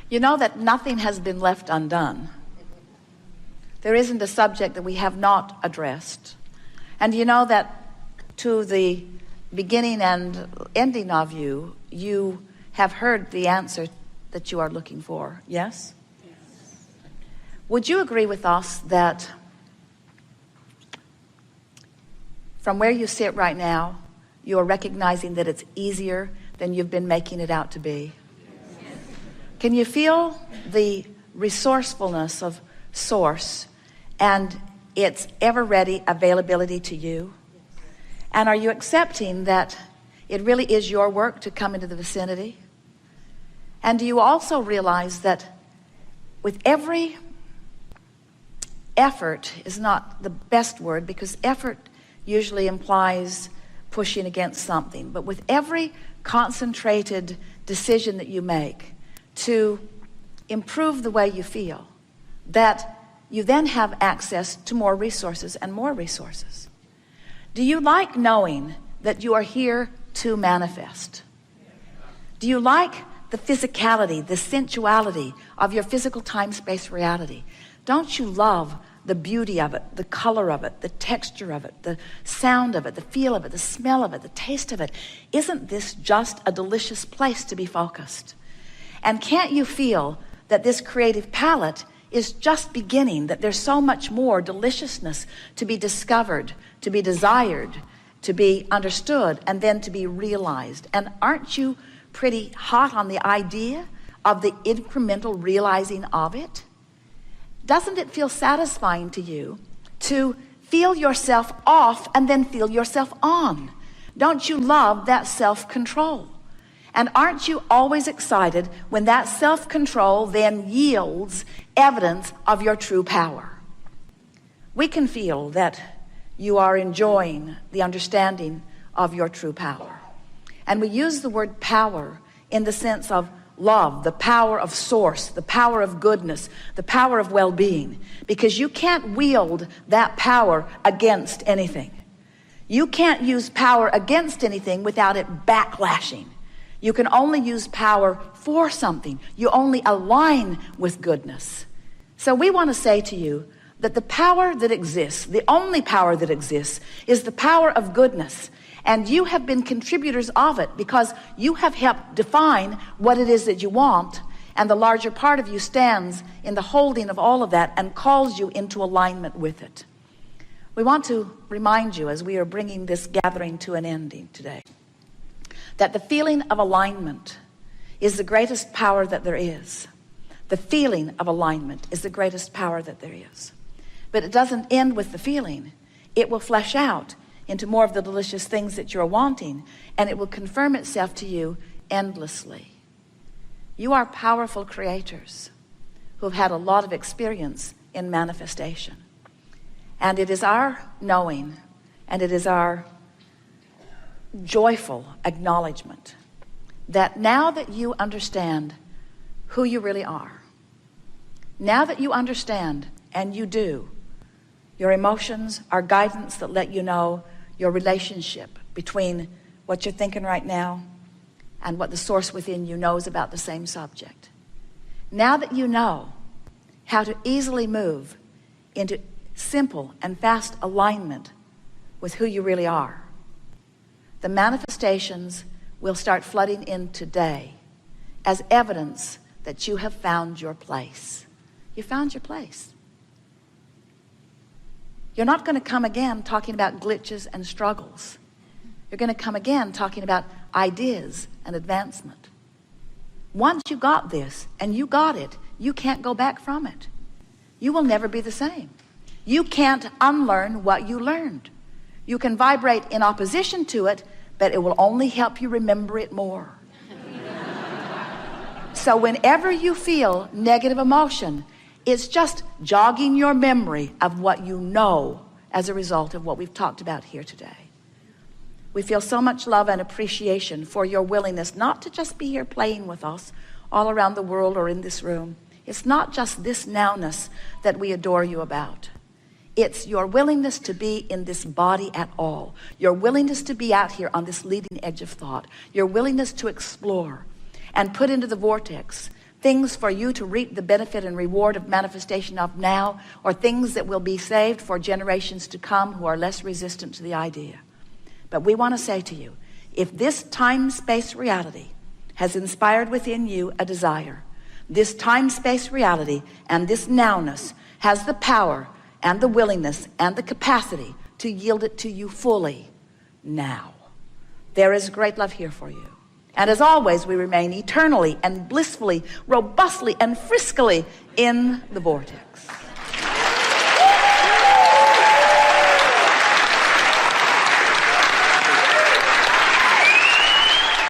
You know that nothing has been left undone. There isn't a subject that we have not addressed. And you know that to the beginning and ending of you, you have heard the answer that you are looking for. Yes? Yes. Would you agree with us that from where you sit right now, you are recognizing that it's easier than you've been making it out to be? Yes. Can you feel the resourcefulness of Source and its ever-ready availability to you? And are you accepting that it really is your work to come into the vicinity? And do you also realize that with every effort is not the best word, because effort usually implies pushing against something, but with every concentrated decision that you make to improve the way you feel, that you then have access to more resources and more resources. Do you like knowing that you are here to manifest? Do you like the physicality, the sensuality of your physical time-space reality? Don't you love the beauty of it, the color of it, the texture of it, the sound of it, the feel of it, the smell of it, the taste of it? Isn't this just a delicious place to be focused? And can't you feel that this creative palette is just beginning, that there's so much more deliciousness to be discovered, to be desired, to be understood, and then to be realized? And aren't you pretty hot on the idea of the incremental realizing of it? Doesn't it feel satisfying to you to feel yourself off and then feel yourself on? Don't you love that self-control? And aren't you always excited when that self-control then yields evidence of your true power? We can feel that you are enjoying the understanding of your true power. And we use the word power in the sense of love, the power of Source, the power of goodness, the power of well-being, because you can't wield that power against anything. You can't use power against anything without it backlashing. You can only use power for something. You only align with goodness. So we want to say to you that the power that exists, the only power that exists, is the power of goodness. And you have been contributors of it because you have helped define what it is that you want. And the larger part of you stands in the holding of all of that and calls you into alignment with it. We want to remind you, as we are bringing this gathering to an ending today, that the feeling of alignment is the greatest power that there is. The feeling of alignment is the greatest power that there is. But it doesn't end with the feeling. It will flesh out into more of the delicious things that you're wanting, and it will confirm itself to you endlessly. You are powerful creators who have had a lot of experience in manifestation. And it is our knowing, and it is our joyful acknowledgement that now that you understand who you really are, now that you understand, and you do, your emotions are guidance that let you know your relationship between what you're thinking right now and what the Source within you knows about the same subject. Now that you know how to easily move into simple and fast alignment with who you really are, the manifestations will start flooding in today as evidence that you have found your place. You found your place. You're not going to come again talking about glitches and struggles. You're going to come again talking about ideas and advancement. Once you got this and you got it, you can't go back from it. You will never be the same. You can't unlearn what you learned. You can vibrate in opposition to it, but it will only help you remember it more. So whenever you feel negative emotion, it's just jogging your memory of what you know as a result of what we've talked about here today. We feel so much love and appreciation for your willingness not to just be here playing with us all around the world or in this room. It's not just this nowness that we adore you about. It's your willingness to be in this body at all. Your willingness to be out here on this leading edge of thought. Your willingness to explore and put into the vortex things for you to reap the benefit and reward of manifestation of now, or things that will be saved for generations to come who are less resistant to the idea. But we want to say to you, if this time-space reality has inspired within you a desire, this time-space reality and this nowness has the power and the willingness and the capacity to yield it to you fully now. There is great love here for you. And as always, we remain eternally and blissfully, robustly and friskily in the vortex.